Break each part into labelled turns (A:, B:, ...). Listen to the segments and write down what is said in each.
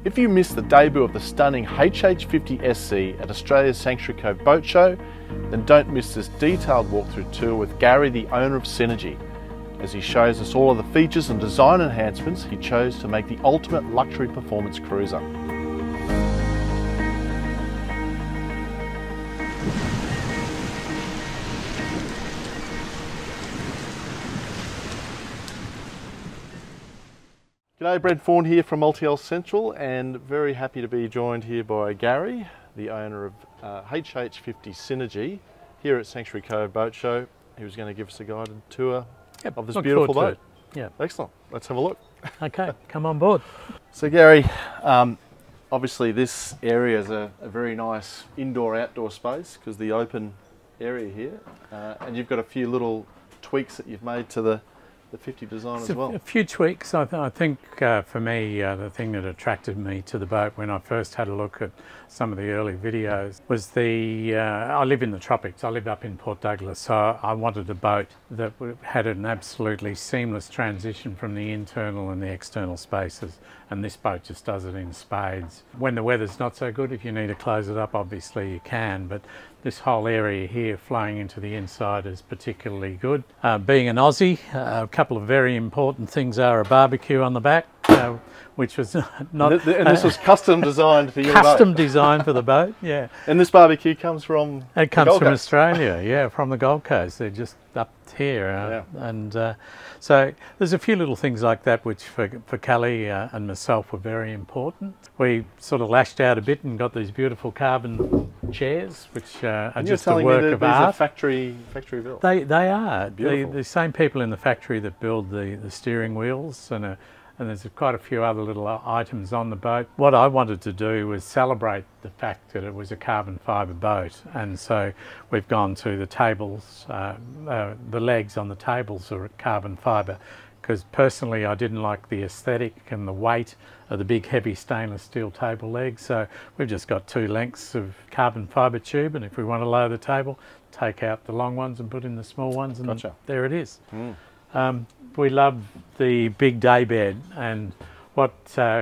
A: If you missed the debut of the stunning HH50-SC at Australia's Sanctuary Cove Boat Show, then don't miss this detailed walkthrough tour with Gary, the owner of Synergy, as he shows us all of the features and design enhancements he chose to make the ultimate luxury performance cruiser. G'day, Brad Fawn here from Multihull Central, and very happy to be joined here by Gary, the owner of HH50 Synergy, here at Sanctuary Cove Boat Show. He was going to give us a guided tour of this beautiful boat.
B: Yeah.
A: Excellent. Let's have a look.
B: Okay, come on board.
A: So Gary, obviously this area is a very nice indoor-outdoor space because the open area here, and you've got a few little tweaks that you've made to the 50 design as well.
B: A few tweaks. I think for me, the thing that attracted me to the boat when I first had a look at some of the early videos was I live in the tropics. I live up in Port Douglas, so I wanted a boat that had an absolutely seamless transition from the internal and the external spaces, and this boat just does it in spades. When the weather's not so good, if you need to close it up, obviously you can, but this whole area here flowing into the inside is particularly good. Being an Aussie, a couple of very important things are a barbecue on the back, which was not...
A: And this was custom designed for your boat.
B: Custom designed for the boat, yeah.
A: And this barbecue comes from
B: It comes from Australia, yeah, from the Gold Coast. They're just up here.
A: Yeah.
B: And so there's a few little things like that which for Kelly and myself were very important. We sort of lashed out a bit and got these beautiful carbon chairs, which are just a work of art.
A: These are factory built.
B: They are.
A: Beautiful.
B: The same people in the factory that build the steering wheels, and there's quite a few other little items on the boat. What I wanted to do was celebrate the fact that it was a carbon fibre boat, and so we've gone to the tables, the legs on the tables are carbon fibre, because personally I didn't like the aesthetic and the weight of the big heavy stainless steel table legs, so we've just got 2 lengths of carbon fibre tube, and if we want to lower the table, take out the long ones and put in the small ones, and
A: Gotcha.
B: There it is.
A: Mm.
B: We love the big day bed, and what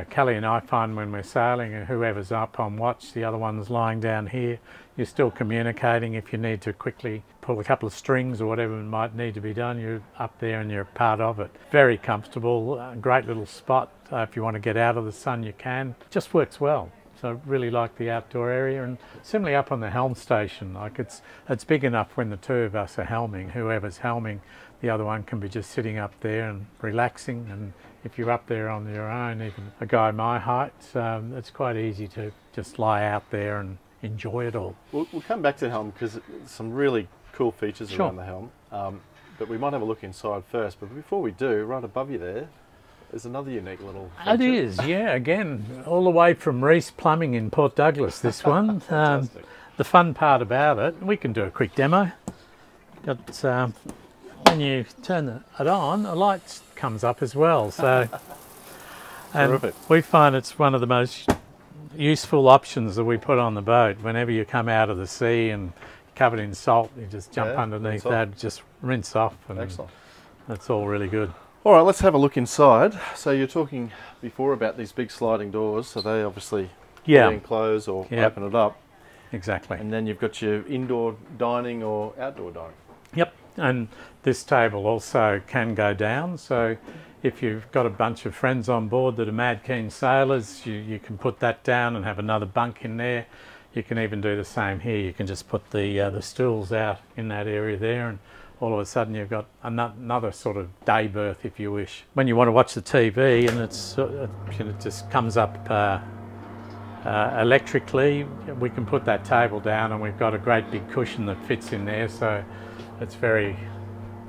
B: Kelly and I find when we're sailing, and whoever's up on watch, the other one's lying down here, you're still communicating. If you need to quickly pull a couple of strings or whatever might need to be done, you're up there and you're part of it. Very comfortable, great little spot. If you want to get out of the sun, you can. It just works well. So I really like the outdoor area, and similarly up on the helm station, like it's big enough when the 2 of us are helming, whoever's helming, the other one can be just sitting up there and relaxing, and if you're up there on your own, even a guy my height, it's quite easy to just lie out there and enjoy it all.
A: We'll come back to the helm because there's some really cool features
B: Sure.
A: around the helm, but we might have a look inside first. But before we do, right above you there's another unique little feature.
B: It is, yeah, again, all the way from Reese Plumbing in Port Douglas, this one. The fun part about it, we can do a quick demo. Got, when you turn it on, a light comes up as well. So, and
A: Terrific.
B: we find it's one of the most useful options that we put on the boat. Whenever you come out of the sea and covered in salt, you just jump underneath that, just rinse off, and
A: Excellent.
B: That's all really good.
A: All right, let's have a look inside. So you're talking before about these big sliding doors, so they obviously close or open it up.
B: Exactly.
A: And then you've got your indoor dining or outdoor dining.
B: Yep, and this table also can go down, so if you've got a bunch of friends on board that are mad keen sailors, you can put that down and have another bunk in there. You can even do the same here. You can just put the stools out in that area there, and all of a sudden you've got another sort of day berth, if you wish. When you want to watch the TV and it just comes up electrically, we can put that table down, and we've got a great big cushion that fits in there, so it's very,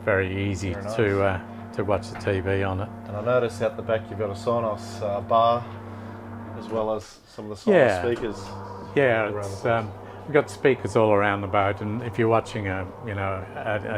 B: very easy to watch the TV on it.
A: And I notice out the back you've got a Sonos bar, as well as some of the Sonos speakers.
B: Yeah, we've got speakers all around the boat, and if you're watching a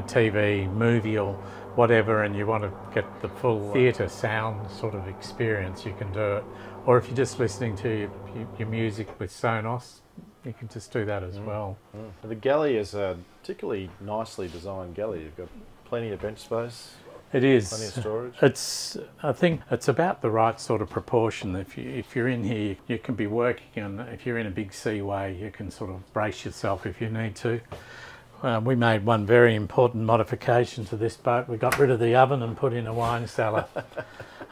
B: TV movie or whatever, and you want to get the full theatre sound sort of experience, you can do it. Or if you're just listening to your music with Sonos, you can just do that as well.
A: The galley is a particularly nicely designed galley. You've got plenty of bench space.
B: It is.
A: Plenty of storage.
B: I think it's about the right sort of proportion. If you're in here, you can be working, and if you're in a big seaway, you can sort of brace yourself if you need to. We made one very important modification to this boat. We got rid of the oven and put in a wine cellar.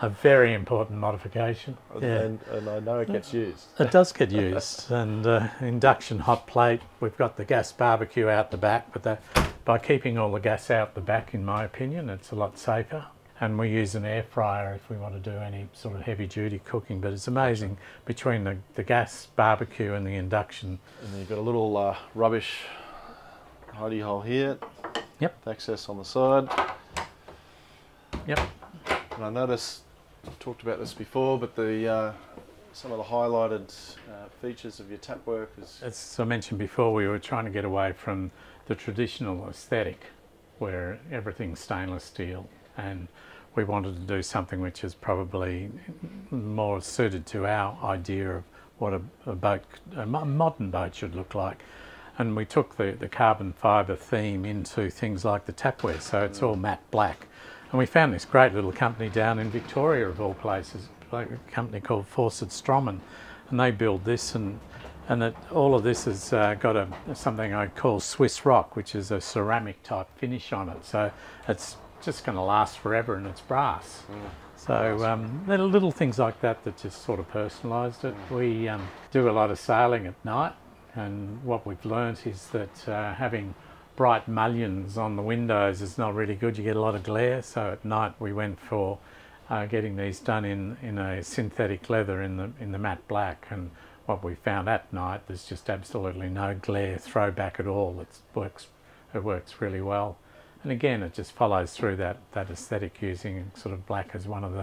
B: A very important modification. Yeah.
A: And I know it gets used.
B: It does get used. And induction hot plate. We've got the gas barbecue out the back, but by keeping all the gas out the back, in my opinion, it's a lot safer. And we use an air fryer if we want to do any sort of heavy duty cooking. But it's amazing between the gas barbecue and the induction.
A: And then you've got a little rubbish hidey hole here.
B: Yep.
A: Access on the side.
B: Yep.
A: And I noticed, I've talked about this before, but some of the highlighted features of your tap work is...
B: As I mentioned before, we were trying to get away from the traditional aesthetic where everything's stainless steel, and we wanted to do something which is probably more suited to our idea of what a modern boat should look like. And we took the carbon fibre theme into things like the tapware, so it's all matte black. And we found this great little company down in Victoria, of all places, like a company called Fawcett Stroman, and they build this, and all of this has got something I call Swiss rock, which is a ceramic type finish on it. So it's just going to last forever, and it's brass. So there are little things like that that just sort of personalised it. We do a lot of sailing at night. And what we've learnt is that having bright mullions on the windows is not really good. You get a lot of glare. So at night we went for getting these done in a synthetic leather in the matte black. And what we found at night, there's just absolutely no glare throwback at all. It works really well. And again, it just follows through that aesthetic, using sort of black as one of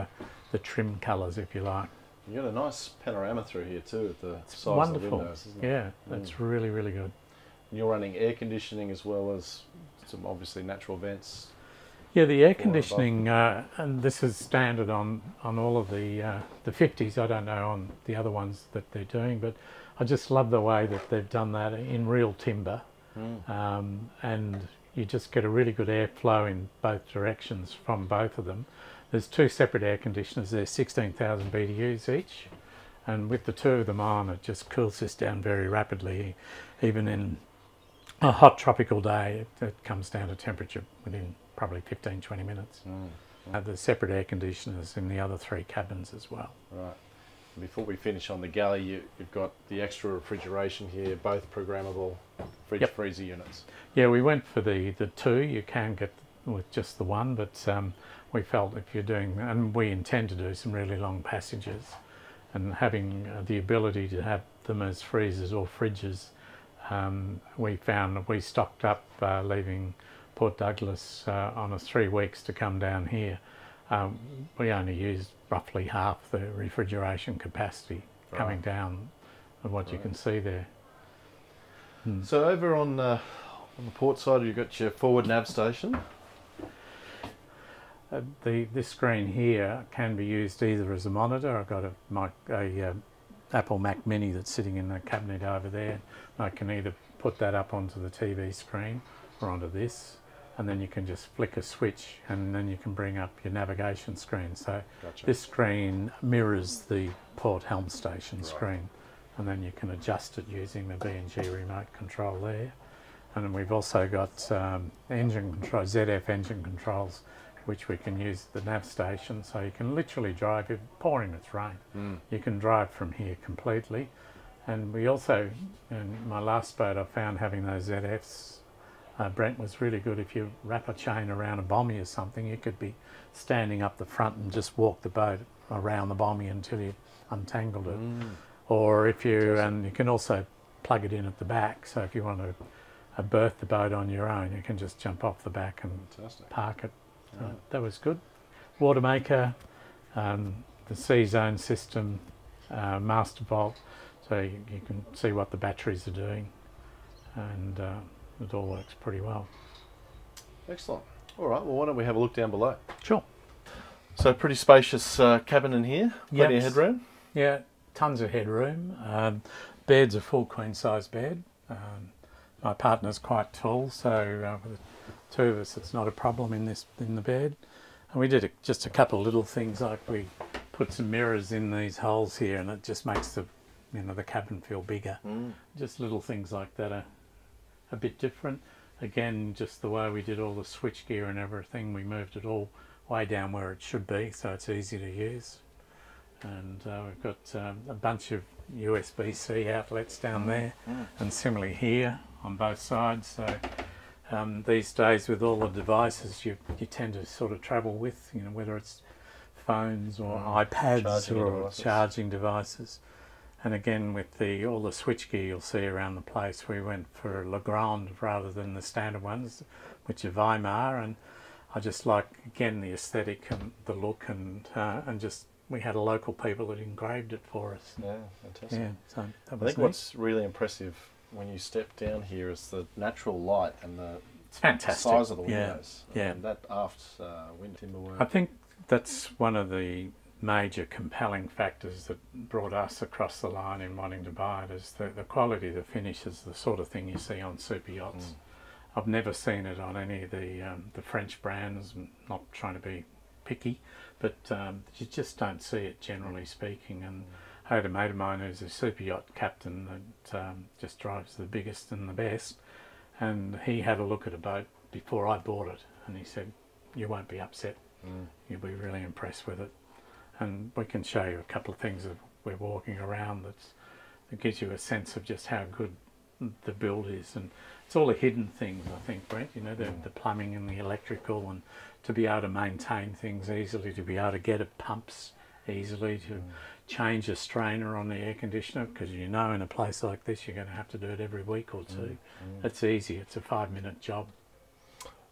B: the trim colours, if you like.
A: You got a nice panorama through here too, at the size
B: wonderful.
A: of the windows, isn't it?
B: Yeah, that's really, really good.
A: And you're running air conditioning as well as some obviously natural vents.
B: Yeah, the air conditioning, and this is standard on all of the 50s. I don't know on the other ones that they're doing, but I just love the way that they've done that in real timber. And you just get a really good airflow in both directions from both of them. There's two separate air conditioners. They're 16,000 BTUs each, and with the two of them on, it just cools this down very rapidly. Even in a hot tropical day, it comes down to temperature within probably 15-20 minutes. There's separate air conditioners in the other three cabins as well.
A: Right. Before we finish on the galley, you've got the extra refrigeration here, both programmable fridge freezer units. Yeah,
B: we went for the two. You can get with just the one, but we felt if you're doing, and we intend to do some really long passages, and having the ability to have them as freezers or fridges, we found that we stocked up leaving Port Douglas on 3 weeks to come down here. We only used roughly half the refrigeration capacity coming down of what you can see there.
A: So over on the port side, you've got your forward nav station.
B: This screen here can be used either as a monitor. I've got a Apple Mac Mini that's sitting in the cabinet over there. I can either put that up onto the TV screen or onto this, and then you can just flick a switch and then you can bring up your navigation screen. So this screen mirrors the port helm station screen, and then you can adjust it using the B&G remote control there. And then we've also got engine control, ZF engine controls, which we can use at the nav station, so you can literally drive, if pouring it's rain, you can drive from here completely. And we also, in my last boat, I found having those ZFs, Brent, was really good. If you wrap a chain around a bommie or something, you could be standing up the front and just walk the boat around the bommie until you untangled it. Or if you, and you can also plug it in at the back, so if you want to berth the boat on your own, you can just jump off the back and park it. That was good. Water maker, the C-zone system, master vault, so you can see what the batteries are doing, and it all works pretty well.
A: Excellent. All right, well, why don't we have a look down below?
B: Sure.
A: So pretty spacious cabin in here, plenty of headroom.
B: Yeah, tons of headroom. Bed's a full queen size bed. My partner's quite tall, so for the two of us it's not a problem in the bed. And we did just a couple of little things, like we put some mirrors in these holes here, and it just makes the the cabin feel bigger. Just little things like that are a bit different. Again, just the way we did all the switch gear and everything, we moved it all way down where it should be, so it's easy to use. And we've got a bunch of USB-C outlets down there, and similarly here on both sides. So these days, with all the devices you tend to sort of travel with, whether it's phones or iPads charging devices. And again, with all the switch gear you'll see around the place, we went for Legrand rather than the standard ones, which are Weimar, and I just like, again, the aesthetic and the look, and just we had a local people that engraved it for us.
A: Yeah, fantastic.
B: Yeah, so that
A: I
B: was
A: think what's really impressive when you step down here is the natural light and the size of the windows.
B: Yeah.
A: And that aft window timber work.
B: I think that's one of the major compelling factors that brought us across the line in wanting to buy it, is the quality of the finish is the sort of thing you see on super yachts. I've never seen it on any of the French brands. I'm not trying to be picky, but you just don't see it, generally speaking. And I had a mate of mine who's a super yacht captain that just drives the biggest and the best, and he had a look at a boat before I bought it, and he said, you won't be upset, you'll be really impressed with it. And we can show you a couple of things that we're walking around that gives you a sense of just how good the build is. And it's all the hidden things, I think, Brent, the plumbing and the electrical, and to be able to maintain things easily, to be able to get at pumps easily, to change a strainer on the air conditioner, because in a place like this you're going to have to do it every week or two. It's easy, it's a 5-minute job.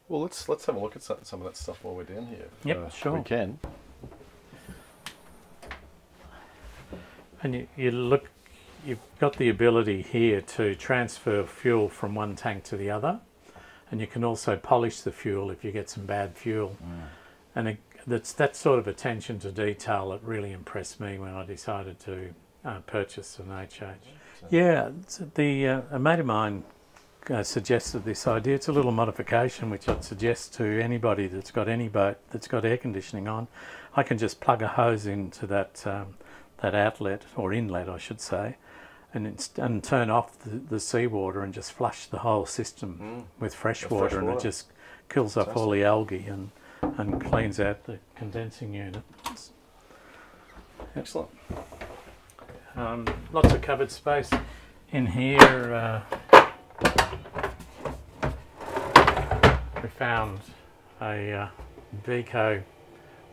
A: Well, let's have a look at some of that stuff while we're down here.
B: Yep, sure.
A: We can.
B: And you've got the ability here to transfer fuel from one tank to the other, and you can also polish the fuel if you get some bad fuel. And that's that sort of attention to detail that really impressed me when I decided to purchase an HH. Yeah, a mate of mine suggested this idea. It's a little modification which I'd suggest to anybody that's got any boat that's got air conditioning on. I can just plug a hose into that outlet, or inlet I should say, and turn off the seawater and just flush the whole system with fresh water, and it just kills off all the algae and cleans out the condensing unit.
A: Excellent.
B: Lots of cupboard space in here. We found a Vico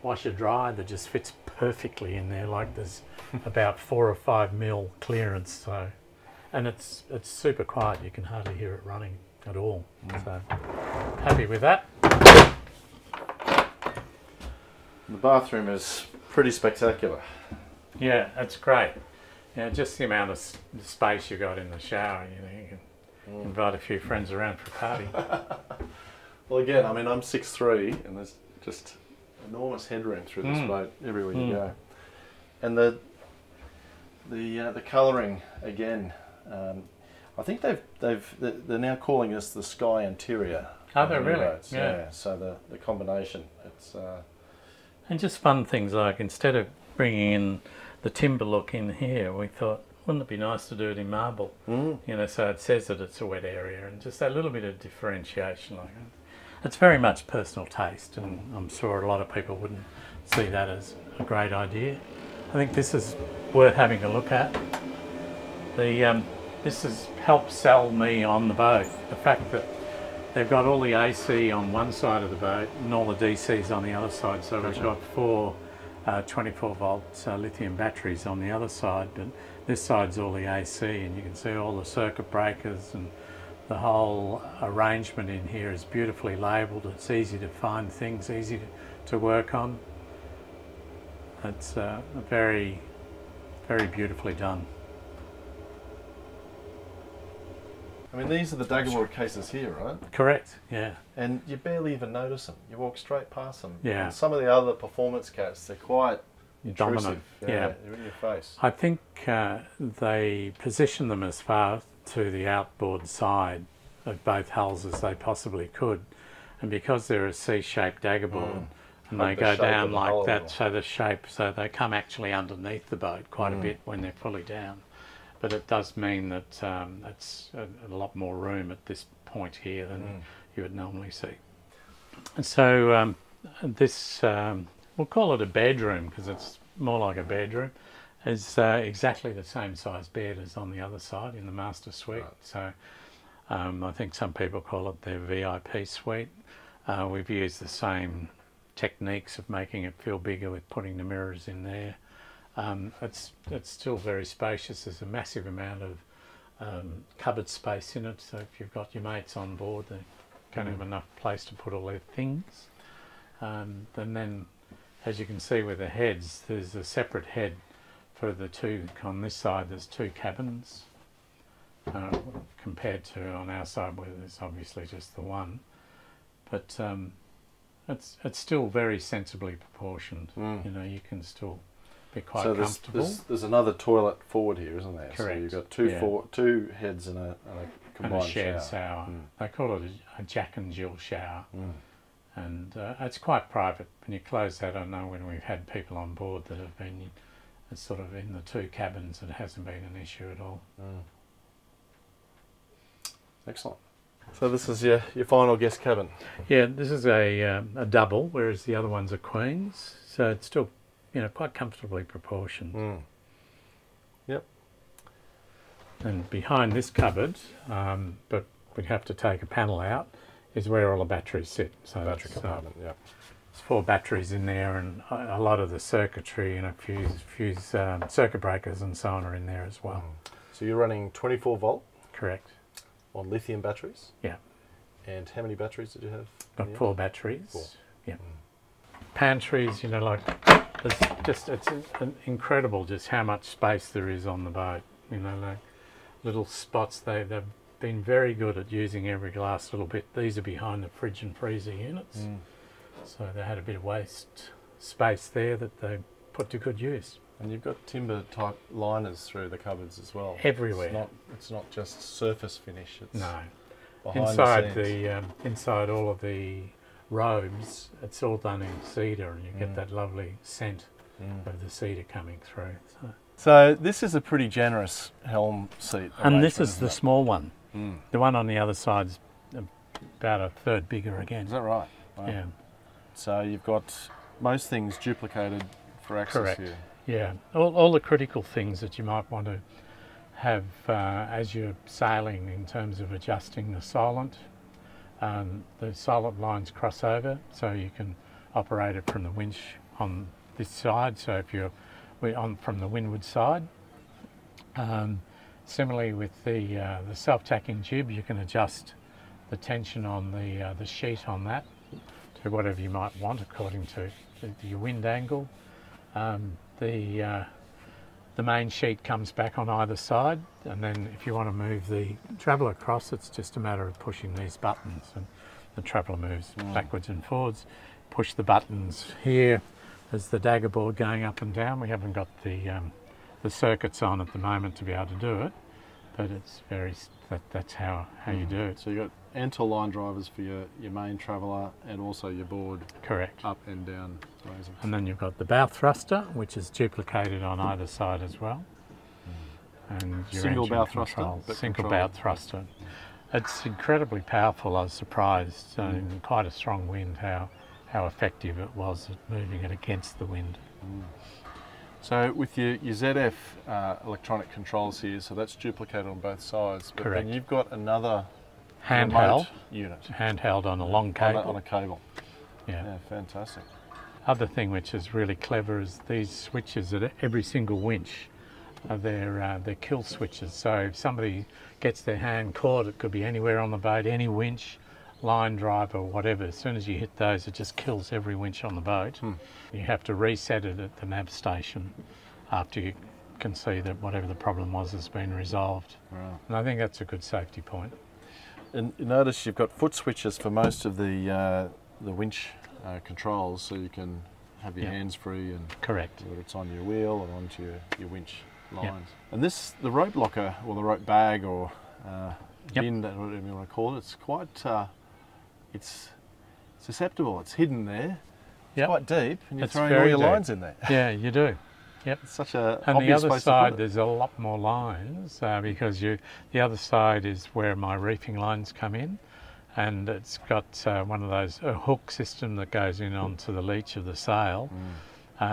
B: washer dryer that just fits perfectly in there. Like, there's about 4 or 5 mil clearance, so, and it's super quiet. You can hardly hear it running at all. So happy with that.
A: The bathroom is pretty spectacular.
B: Yeah, that's great. Yeah, just the amount of space you got in the shower. You can invite a few friends around for a party.
A: Well, again, I mean, I'm 6'3", and there's just enormous headroom through this boat everywhere you go. And the colouring, again, I think they're now calling this the Sky Interior.
B: Oh, they really?
A: Boats. Yeah. So the combination, it's
B: and just fun things like, instead of bringing in the timber look in here, we thought, wouldn't it be nice to do it in marble? So it says that it's a wet area, and just that little bit of differentiation. Like, it's very much personal taste, and I'm sure a lot of people wouldn't see that as a great idea. I think this is worth having a look at. This has helped sell me on the boat, the fact that they've got all the AC on one side of the boat and all the DCs on the other side. So we've got 4 24-volt lithium batteries on the other side, but this side's all the AC, and you can see all the circuit breakers, and the whole arrangement in here is beautifully labelled. It's easy to find things, easy to work on. It's very, very beautifully done.
A: I mean, these are the Daggerwood cases here, right?
B: Correct, yeah.
A: And you barely even notice them. You walk straight past them.
B: Yeah.
A: And some of the other performance cats, they're quite intrusive.
B: Dominant,
A: yeah. They're in your face.
B: I think they position them as far to the outboard side of both hulls as they possibly could. And because they're a C-shaped daggerboard, and they go down like that, so the shape, so they come actually underneath the boat quite a bit when they're fully down. But it does mean that it's a lot more room at this point here than you would normally see. And so this, we'll call it a bedroom because it's more like a bedroom, is exactly the same size bed as on the other side in the master suite. Right. So I think some people call it their VIP suite. We've used the same techniques of making it feel bigger with putting the mirrors in there. It's still very spacious. There's a massive amount of cupboard space in it, so if you've got your mates on board, they don't have enough place to put all their things. And then, as you can see with the heads, there's a separate head for the two. On this side there's two cabins, compared to on our side where there's obviously just the one. But it's still very sensibly proportioned. You know, you can still be quite comfortable.
A: There's another toilet forward here, isn't there?
B: Correct.
A: So you've got two heads and a combined
B: shared shower. They call it a Jack and Jill shower. And it's quite private. When you close that, I know when we've had people on board that have been sort of in the two cabins, it hasn't been an issue at all.
A: Excellent. So this is your final guest cabin?
B: Yeah, this is a double, whereas the other ones are queens. So it's still, you know, quite comfortably proportioned.
A: Yep.
B: And behind this cupboard, but we'd have to take a panel out, is where all the batteries sit. So
A: battery compartment, yeah.
B: There's 4 batteries in there, and a lot of the circuitry, you know, fuse circuit breakers and so on are in there as well.
A: So you're running 24 volt?
B: Correct.
A: On lithium batteries?
B: Yeah.
A: And how many batteries did you have?
B: Got 4 batteries. 4. Yeah. Pantries, you know, like, it's incredible just how much space there is on the boat. You know, like little spots. They've been very good at using every last little bit. These are behind the fridge and freezer units. So they had a bit of waste space there that they put to good use.
A: And you've got timber type liners through the cupboards as well.
B: Everywhere.
A: It's not just surface finish. It's
B: no.
A: Inside
B: inside all of the robes, it's all done in cedar, and you get that lovely scent of the cedar coming through.
A: So this is a pretty generous helm seat.
B: And this is the small one. The one on the other side's about a third bigger again.
A: Is that right? Wow.
B: Yeah.
A: So you've got most things duplicated for access here.
B: Yeah, all the critical things that you might want to have as you're sailing in terms of adjusting the silent lines cross over, so you can operate it from the winch on this side. So if you're from the windward side, similarly with the self-tacking jib, you can adjust the tension on the sheet on that to whatever you might want according to your wind angle. The main sheet comes back on either side, and then if you want to move the traveller across, it's just a matter of pushing these buttons, and the traveller moves backwards and forwards. Push the buttons here as the dagger board going up and down. We haven't got the circuits on at the moment to be able to do it, but it's that's how you do it.
A: So you've got Antor line drivers for your main traveller and also your board.
B: Correct.
A: Up and down. Amazing.
B: And then you've got the bow thruster, which is duplicated on either side as well. And your
A: single bow
B: controls.
A: thruster.
B: Single bow thruster. It's incredibly powerful. I was surprised in quite a strong wind how effective it was at moving it against the wind.
A: So with your ZF electronic controls here, so that's duplicated on both sides. But
B: Correct.
A: then you've got another
B: handheld
A: unit.
B: Handheld on a long cable.
A: On a cable.
B: Yeah,
A: fantastic.
B: Other thing which is really clever is these switches at every single winch are their kill switches. So if somebody gets their hand caught, it could be anywhere on the boat, any winch, line drive or whatever. As soon as you hit those, it just kills every winch on the boat. You have to reset it at the nav station after you can see that whatever the problem was has been resolved.
A: Right.
B: And I think that's a good safety point.
A: And you notice you've got foot switches for most of the winch controls, so you can have your hands free, and
B: correct,
A: whether it's on your wheel or onto your winch lines. And the rope locker, or the rope bag, or bin, whatever you want to call it, it's quite it's susceptible. It's hidden there. It's quite deep, and you're
B: It's
A: throwing all
B: very
A: your
B: deep.
A: lines in there.
B: Yeah, you do. Yep.
A: It's such a
B: And the
A: obvious
B: other
A: place to
B: side,
A: put it.
B: there's a lot more lines because the other side is where my reefing lines come in, and it's got one of those a hook system that goes in onto the leach of the sail.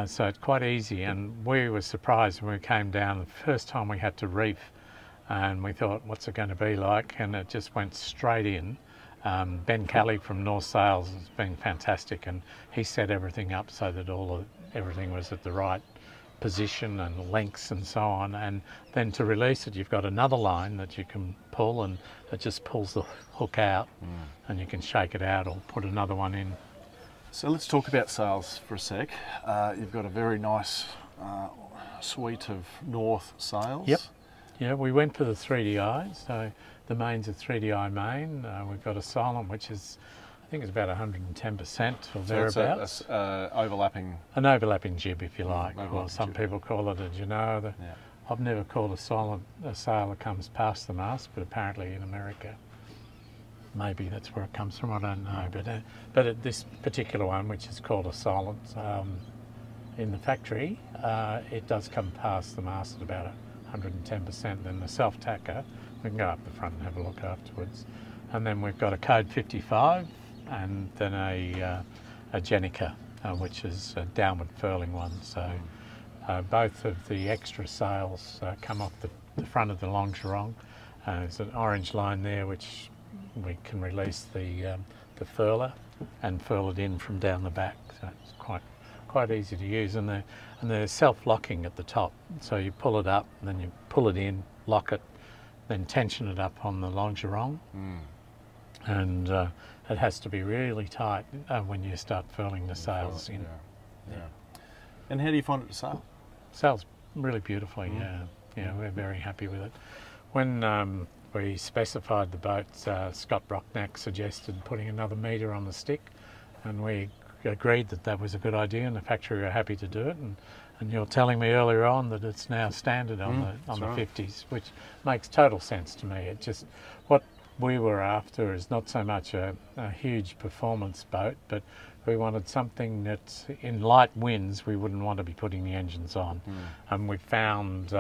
B: So it's quite easy, and we were surprised when we came down the first time we had to reef, and we thought, what's it going to be like? And it just went straight in. Ben Kelly from North Sails has been fantastic, and he set everything up so that everything was at the right position and lengths and so on. And then to release it, you've got another line that you can pull, and it just pulls the hook out, and you can shake it out or put another one in.
A: So let's talk about sails for a sec. You've got a very nice suite of North sails.
B: Yep. Yeah, we went for the 3DI, so the main's a 3DI main. We've got a silent, which is, I think it's about 110% or thereabouts.
A: So it's overlapping...
B: An overlapping jib, if you like,
A: overlapping
B: or some
A: jib.
B: people call it a genoa. I've never called a sail that comes past the mast, but apparently in America, maybe that's where it comes from, I don't know. But this particular one, which is called a silent in the factory, it does come past the mast at about 110%. Then the self-tacker, we can go up the front and have a look afterwards. And then we've got a Code 55 and then a Jenica, which is a downward furling one. So both of the extra sails come off the front of the longeron. There's an orange line there which we can release the furler and furl it in from down the back. So it's quite easy to use, and they're self-locking at the top. So you pull it up, and then you pull it in, lock it, then tension it up on the longeron, and it has to be really tight when you start furling the sails in.
A: Yeah. And how do you find it to sail?
B: Sails really beautifully. Yeah, we're very happy with it. When we specified the boat, Scott Brocknack suggested putting another metre on the stick, and we agreed that was a good idea, and the factory were happy to do it. And you're telling me earlier on that it's now standard on the 50s, which makes total sense to me. It just, what we were after is not so much a huge performance boat, but we wanted something that in light winds we wouldn't want to be putting the engines on. And we found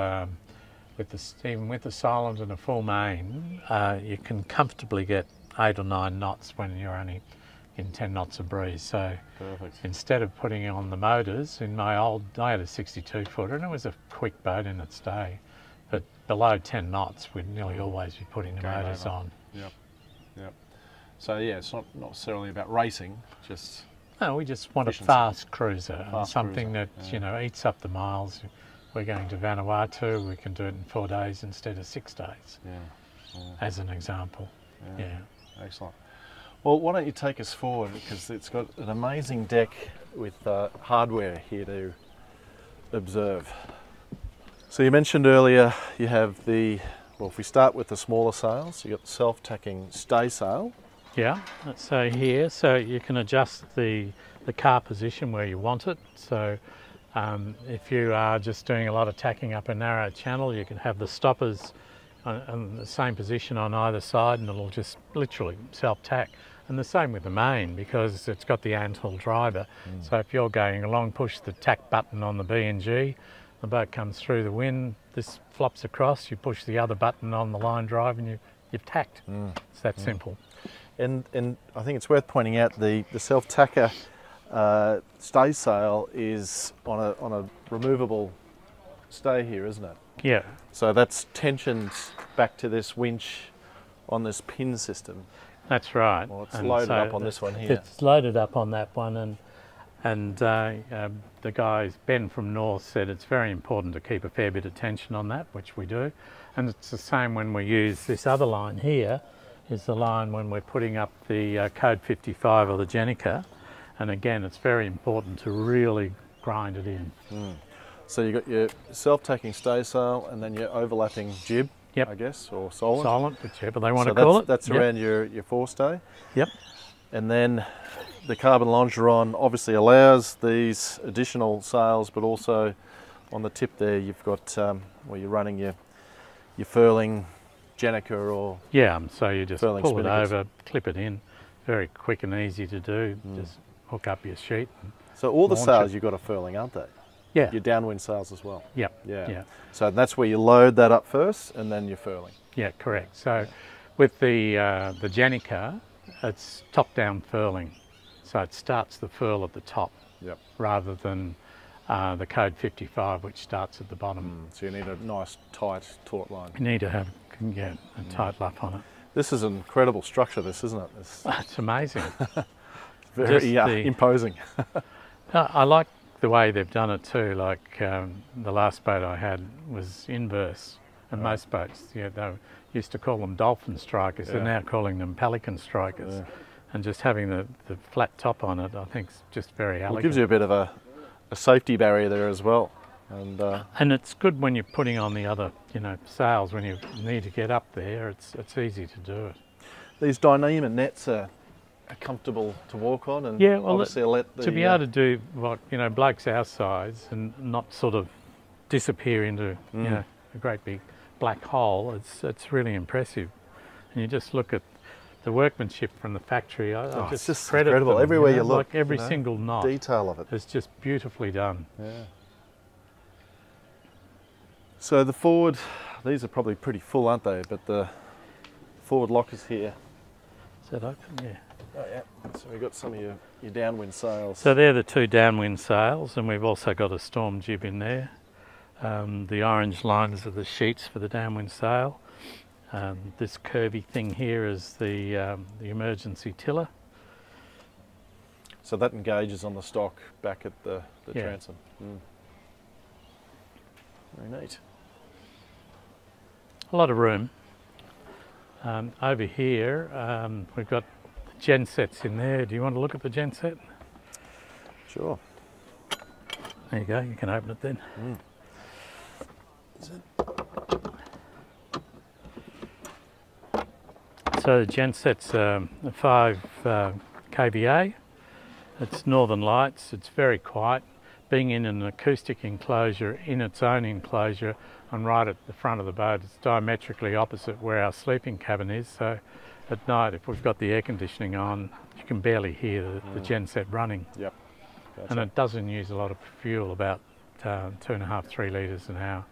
B: even with the silent and a full main, you can comfortably get 8 or 9 knots when you're only in 10 knots of breeze. So
A: perfect.
B: Instead of putting it on the motors, I had a 62-footer, and it was a quick boat in its day, but below 10 knots we'd nearly always be putting the motors on.
A: Yep. So yeah, it's not necessarily about racing, just...
B: No, we just want
A: efficiency.
B: A fast cruiser, something that eats up the miles. We're going to Vanuatu, we can do it in 4 days instead of 6 days, as an example. Yeah.
A: Excellent. Well, why don't you take us forward, because it's got an amazing deck with hardware here to observe. So you mentioned earlier you have if we start with the smaller sails, you've got the self-tacking stay sail.
B: Yeah, so here, you can adjust the car position where you want it. So if you are just doing a lot of tacking up a narrow channel, you can have the stoppers in the same position on either side, and it'll just literally self-tack. And the same with the main, because it's got the Anthill driver. So if you're going along, push the tack button on the B&G, the boat comes through the wind, this flops across, you push the other button on the line drive, and you've tacked. It's that simple.
A: And I think it's worth pointing out the self-tacker stay sail is on a removable stay here, isn't it?
B: Yeah.
A: So that's tensioned back to this winch on this pin system.
B: That's right.
A: Well, it's loaded up on this one here.
B: It's loaded up on that one, and the guy, Ben from North, said it's very important to keep a fair bit of tension on that, which we do. And it's the same when we use this other line here, is the line when we're putting up the Code 55 or the Jenica. And again, it's very important to really grind it in.
A: So you've got your self-tacking stay sail and then your overlapping jib, I guess, or solent.
B: Solent, whichever they want to call it.
A: That's around your forestay.
B: Yep.
A: And then the carbon longeron obviously allows these additional sails, but also on the tip there you've got where you're running your furling Jenica or...
B: Yeah, so you just pull
A: spinnakers.
B: it over, clip it in. Very quick and easy to do. Just hook up your sheet and
A: So all the
B: launch
A: sails
B: it.
A: you've got are furling, aren't they?
B: Yeah.
A: Your downwind sails as well.
B: Yep.
A: Yeah.
B: Yeah.
A: So that's where you load that up first, and then you're furling.
B: Yeah, correct. So with the Jenica, it's top-down furling. So it starts the furl at the top
A: Yep.
B: rather than the Code 55, which starts at the bottom.
A: So you need a nice tight taut line.
B: You need to have a tight luff on it.
A: This is an incredible structure, this, isn't it?
B: It's amazing.
A: Very imposing.
B: I like the way they've done it too. Like the last boat I had was inverse, and most boats, they used to call them dolphin strikers. They're now calling them pelican strikers.
A: Yeah.
B: And just having the flat top on it, I think, is just very elegant.
A: Well, it gives you a bit of a safety barrier there as well.
B: And it's good when you're putting on the other, sails. When you need to get up there, it's easy to do it.
A: These Dyneema nets are comfortable to walk on, and obviously
B: to be able to do what blokes our size and not sort of disappear into a great big black hole. It's really impressive, and you just look at the workmanship from the factory. I
A: it's just
B: credit
A: incredible.
B: them,
A: Everywhere you look,
B: like every single knot,
A: detail of it.
B: It's just beautifully done.
A: Yeah. So the forward, these are probably pretty full, aren't they? But the forward lockers here.
B: Is that open? Yeah.
A: Oh yeah. So we've got some of your downwind sails.
B: So they're the two downwind sails, and we've also got a storm jib in there. The orange lines are the sheets for the downwind sail. This curvy thing here is the emergency tiller.
A: So that engages on the stock back at the transom. Very neat.
B: A lot of room. Over here we've got gen sets in there. Do you want to look at the gen set?
A: Sure.
B: There you go, you can open it then. So the gen set's a 5 kVA. It's Northern Lights. It's very quiet. Being in an acoustic enclosure, in its own enclosure, and right at the front of the boat, it's diametrically opposite where our sleeping cabin is. So at night, if we've got the air conditioning on, you can barely hear the gen set running.
A: Yep. Gotcha.
B: And it doesn't use a lot of fuel, about 2.5, 3 litres an hour.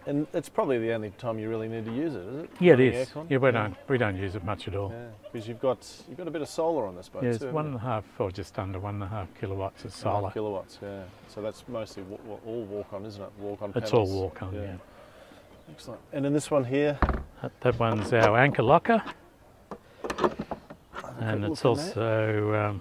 A: And it's probably the only time you really need to use it, is it?
B: Yeah, it
A: Running
B: is.
A: aircon?
B: Yeah, we don't use it much at all.
A: Yeah, because you've got a bit of solar on this boat
B: Yeah,
A: too.
B: it's 1.5 or just under 1.5 kilowatts of solar.
A: Kilowatts, yeah. So that's mostly all walk on, isn't it? Walk on.
B: It's
A: panels.
B: all walk on, yeah.
A: Excellent. And in this one here,
B: that one's our anchor locker, and it's also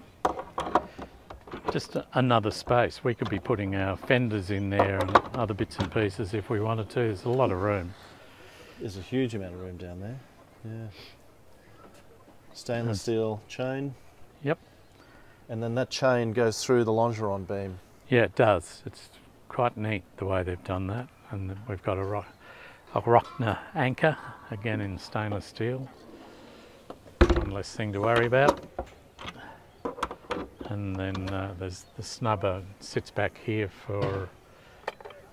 B: just another space. We could be putting our fenders in there and other bits and pieces if we wanted to. There's a lot of room.
A: There's a huge amount of room down there. Yeah. Stainless steel chain.
B: Yep.
A: And then that chain goes through the longeron beam.
B: Yeah, it does. It's quite neat the way they've done that. And we've got a Rockner anchor, again in stainless steel. One less thing to worry about. And then there's the snubber sits back here for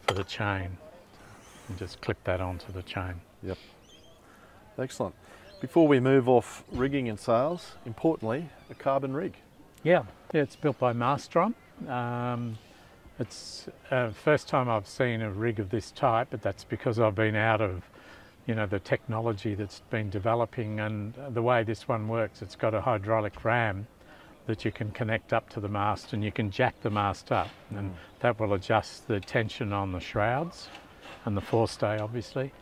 B: the chain. And just clip that onto the chain.
A: Yep. Excellent. Before we move off rigging and sails, importantly, a carbon rig.
B: Yeah, it's built by Mastron. It's first time I've seen a rig of this type, but that's because I've been out of the technology that's been developing, and the way this one works, it's got a hydraulic ram that you can connect up to the mast, and you can jack the mast up, and that will adjust the tension on the shrouds and the forestay obviously,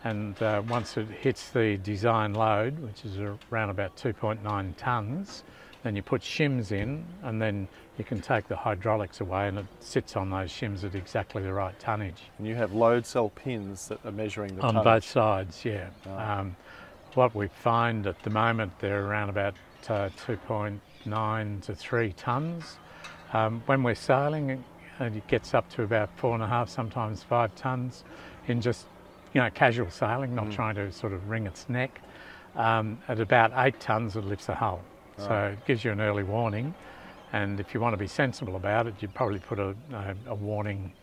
B: and once it hits the design load, which is around about 2.9 tonnes, then you put shims in, and then you can take the hydraulics away, and it sits on those shims at exactly the right tonnage. And
A: you have load cell pins that are measuring the
B: on
A: tonnage.
B: Both sides, yeah. Oh. What we find at the moment, they're around about 2.9 to 3 tonnes. When we're sailing, it gets up to about 4.5, sometimes 5 tonnes in just casual sailing, not trying to sort of wring its neck. At about 8 tonnes, it lifts a hull. So it gives you an early warning, and if you want to be sensible about it, you'd probably put a warning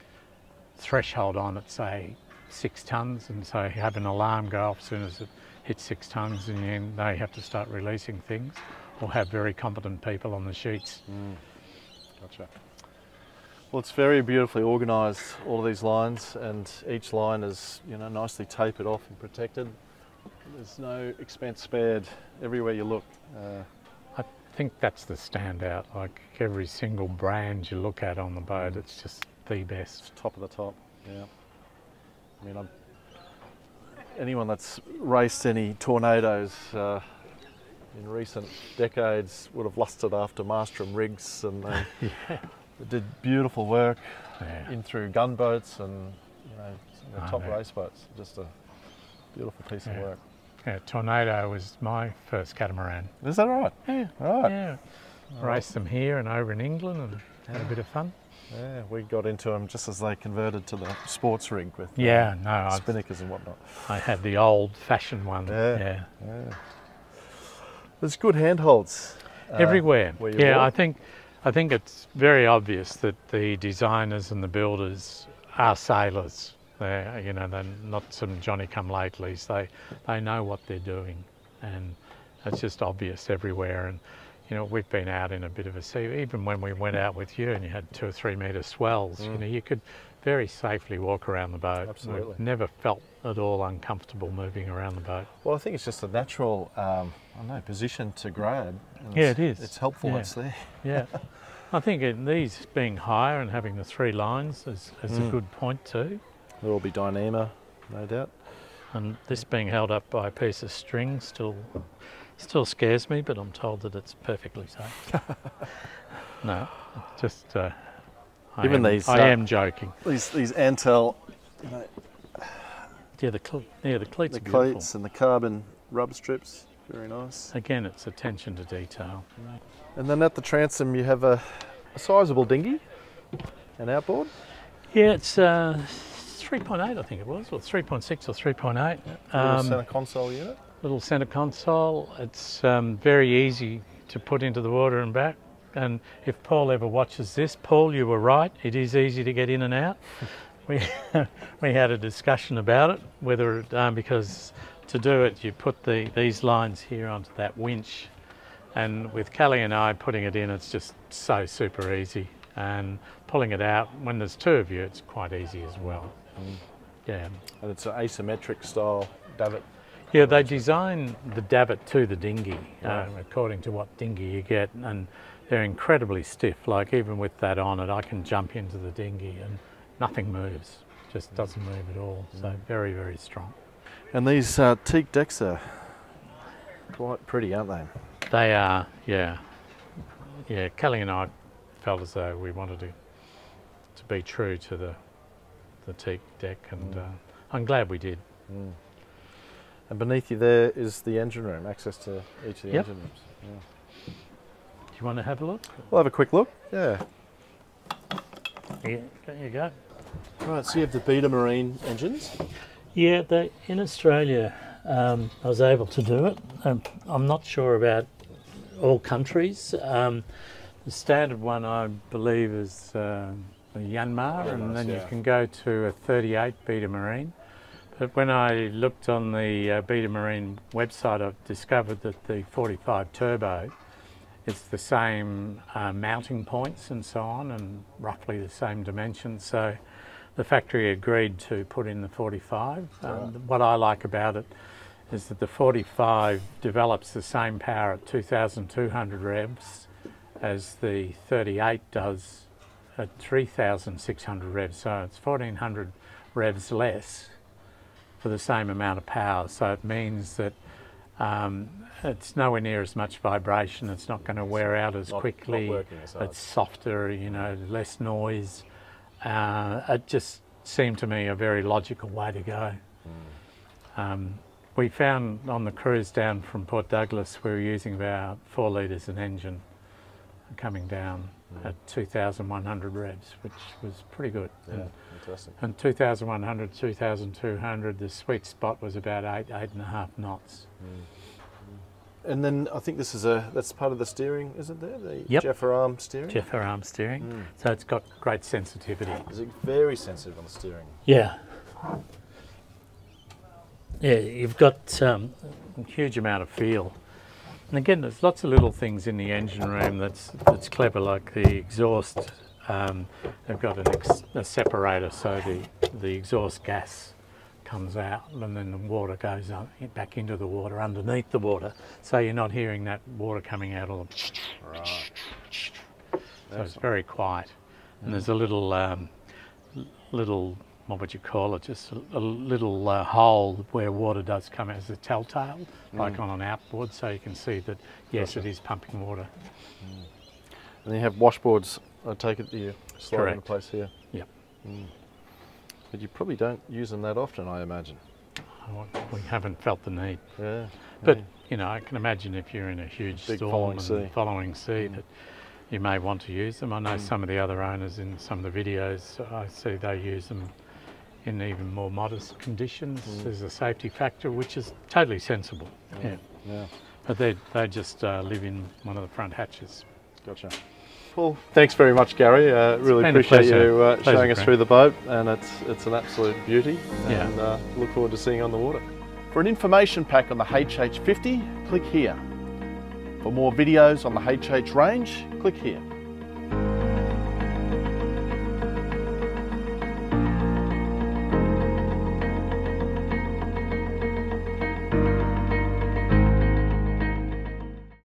B: threshold on it, say 6 tonnes, and so you have an alarm go off as soon as it hits 6 tonnes, and you know you have to start releasing things, or have very competent people on the sheets.
A: Gotcha. Well, it's very beautifully organised, all of these lines, and each line is, you know, nicely tapered off and protected. There's no expense spared everywhere you look.
B: I think that's the standout. Like every single brand you look at on the boat, it's just the best.
A: Top of the top, yeah. I mean, anyone that's raced any tornadoes in recent decades would have lusted after Maelstrom rigs, and they did beautiful work in through gunboats and, you know, top race boats. Just a beautiful piece of work.
B: Yeah, Tornado was my first catamaran.
A: Is that right?
B: Yeah.
A: Right.
B: Yeah. Raced them here and over in England and had a bit of fun.
A: Yeah, we got into them just as they converted to the sports rig with spinnakers and whatnot.
B: I had the old-fashioned one. Yeah.
A: There's good handholds
B: everywhere.
A: Yeah,
B: I think it's very obvious that the designers and the builders are sailors. They're, you know, they're not some Johnny-come-latelys. They know what they're doing, and it's just obvious everywhere. And you know, we've been out in a bit of a sea. Even when we went out with you and you had 2 or 3 metre swells, you know, you could very safely walk around the boat.
A: Absolutely.
B: We've never felt at all uncomfortable moving around the boat.
A: Well, I think it's just a natural, I don't know, position to grab.
B: Yeah, it is.
A: It's helpful when it's there.
B: Yeah. I think these being higher and having the 3 lines is a good point too.
A: There will be Dyneema, no doubt.
B: And this being held up by a piece of string still scares me, but I'm told that it's perfectly safe. No, just I am joking.
A: These Antel, you know,
B: the cleats.
A: The cleats and the carbon rub strips, very nice.
B: Again, it's attention to detail.
A: And then at the transom, you have a sizable dinghy, an outboard.
B: Yeah, it's 3.8, I think it was, or 3.6 or 3.8.
A: Little centre console unit.
B: Little centre console. It's very easy to put into the water and back. And if Paul ever watches this, Paul, you were right. It is easy to get in and out. We had a discussion about it, whether because to do it you put these lines here onto that winch, and with Callie and I putting it in, it's just so super easy. And pulling it out when there's 2 of you, it's quite easy as well. Yeah. And
A: it's an asymmetric style davit.
B: Yeah, they design the davit to the dinghy, according to what dinghy you get, and they're incredibly stiff. Like even with that on it, I can jump into the dinghy and nothing moves, just doesn't move at all. So very, very strong.
A: And these teak decks are quite pretty, aren't they?
B: They are, yeah. Yeah, Kelly and I felt as though we wanted to be true to the teak deck, and I'm glad we did.
A: And beneath you there is the engine room, access to each of the engine rooms. Yeah.
B: Do you want to have a look?
A: We'll have a quick look. Yeah.
B: Yeah, there you go.
A: Right, so you have the Beta Marine engines.
B: Yeah, in Australia I was able to do it. I'm not sure about all countries. The standard one, I believe, is the Yanmar, and then you can go to a 38 Beta Marine. But when I looked on the Beta Marine website, I've discovered that the 45 Turbo, it's the same mounting points and so on, and roughly the same dimensions. So the factory agreed to put in the 45. What I like about it is that the 45 develops the same power at 2,200 revs as the 38 does at 3,600 revs. So it's 1,400 revs less for the same amount of power. So it means that it's nowhere near as much vibration. It's not going to wear out as quickly. It's softer, you know, less noise. It just seemed to me a very logical way to go. We found on the cruise down from Port Douglas, we were using about 4 litres an engine coming down at 2,100 revs, which was pretty good.
A: Yeah, interesting.
B: And 2,100, 2,200, the sweet spot was about 8.5 knots.
A: And then I think that's part of the steering, isn't there? The Jeffer arm steering?
B: Jeffer arm steering. So it's got great sensitivity.
A: Is it very sensitive on the steering?
B: Yeah. Yeah, you've got a huge amount of feel. And again, there's lots of little things in the engine room that's clever, like the exhaust they've got a separator, so the exhaust gas comes out and then the water goes back into the water, underneath the water, so you're not hearing that water coming out all the...
A: Right.
B: So it's very quiet. And there's a little, what would you call it, just a little hole where water does come out as a telltale, like on an outboard, so you can see that, yes, it is pumping water.
A: And you have washboards, I take it, that you slide into place here?
B: Yep.
A: But you probably don't use them that often, I imagine.
B: We haven't felt the need.
A: Yeah.
B: But, you know, I can imagine if you're in a huge
A: Big
B: storm
A: following
B: sea that you may want to use them. I know some of the other owners in some of the videos, I see they use them in even more modest conditions. There's a safety factor, which is totally sensible.
A: Yeah.
B: But they just live in one of the front hatches.
A: Gotcha. Well, thanks very much, Gary. Really appreciate you showing us through the boat, and it's an absolute beauty. And look forward to seeing you on the water. For an information pack on the HH50, click here. For more videos on the HH range, click here.